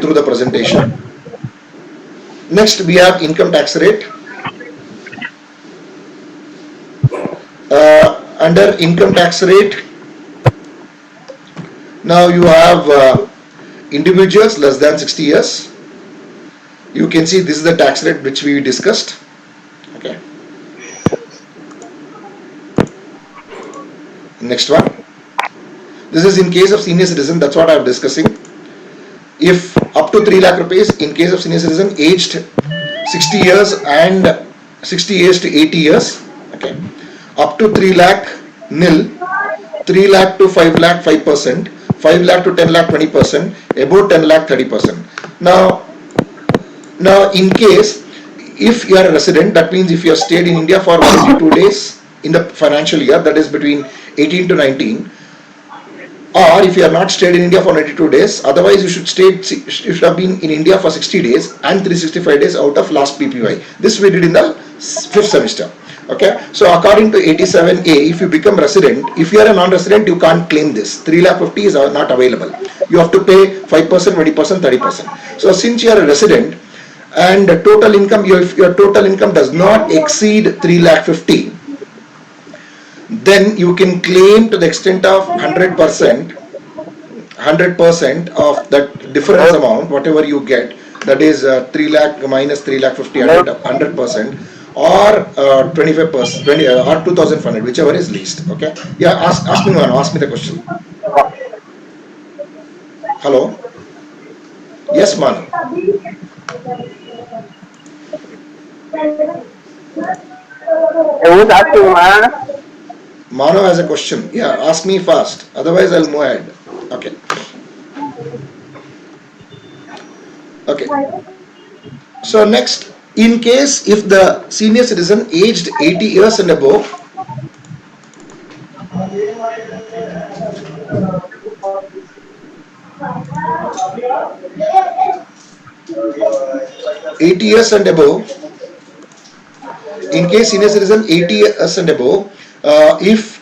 through the presentation. Next, we have income tax rate. Under income tax rate, now you have individuals less than 60 years. You can see this is the tax rate which we discussed. Okay. Next one. This is in case of senior citizen. That's what I am discussing. If up to 3 lakh rupees, in case of senior citizen aged 60 years and 60 years to 80 years. Okay. Up to 3 lakh nil, 3 lakh to 5 lakh 5%, 5 lakh to 10 lakh 20%, above 10 lakh 30%. Now in case if you are a resident, that means if you have stayed in India for 182 days in the financial year, that is between 18 to 19, or if you have not stayed in India for 92 days, otherwise you should have been in India for 60 days and 365 days out of last PPY. This we did in the 5th semester. Okay, so according to 87A, if you become resident, if you are a non-resident, you can't claim this. 3,50,000 is not available. You have to pay 5%, 20%, 30%. So since you are a resident and total income, if your total income does not exceed 3,50,000, then you can claim to the extent of 100% of that difference amount, whatever you get, that is 3 lakh minus 3,50,000, 100%, or 25%, 20 or 2,500, whichever is least. Okay. Yeah. Ask me one. Ask me the question. Hello. Yes, Manu. Who's asking, man? Manu has a question. Yeah, ask me fast. Otherwise, I'll move ahead. Okay. Okay. So next, in case if the senior citizen aged 80 years and above, in case senior citizen 80 years and above, if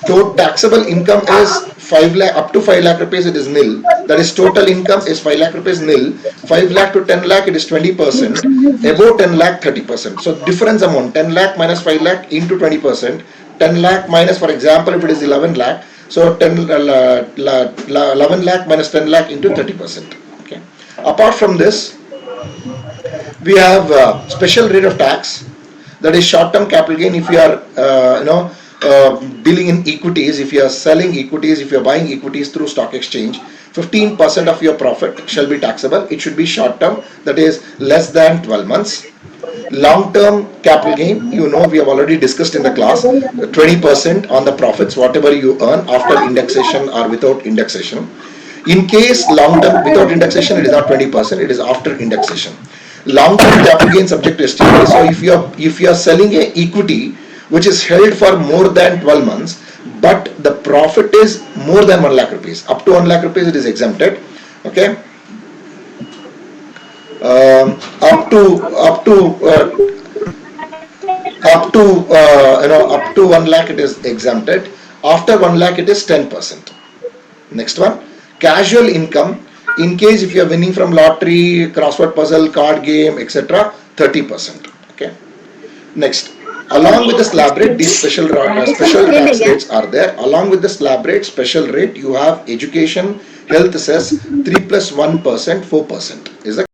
total taxable income is 5 lakh up to 5 lakh rupees, it is nil. That is total income is 5 lakh rupees nil. 5 lakh to 10 lakh, it is 20%. Above 10 lakh, 30%. So difference amount 10 lakh minus 5 lakh into 20%. 10 lakh minus, for example, if it is 11 lakh, so 11 lakh minus 10 lakh into 30%. Okay. Apart from this, we have special rate of tax, that is short-term capital gain. If you are dealing in equities, if you are selling equities, if you are buying equities through stock exchange, 15% of your profit shall be taxable. It should be short-term, that is less than 12 months. Long-term capital gain, we have already discussed in the class, 20% on the profits, whatever you earn after indexation or without indexation. In case long-term without indexation, it is not 20%, it is after indexation. Long-term capital gain subject to STT. So if you are selling a equity which is held for more than 12 months, but the profit is more than 1 lakh rupees, up to 1 lakh rupees it is exempted. Okay. Up to 1 lakh it is exempted. After 1 lakh it is 10%. Next one, casual income. In case if you are winning from lottery, crossword puzzle, card game, etc., 30%. Okay. Next, along with the slab rate, these special tax rates are there. Along with the slab rate, special rate, you have education, health cess, 3 plus 1%, 4%. Is that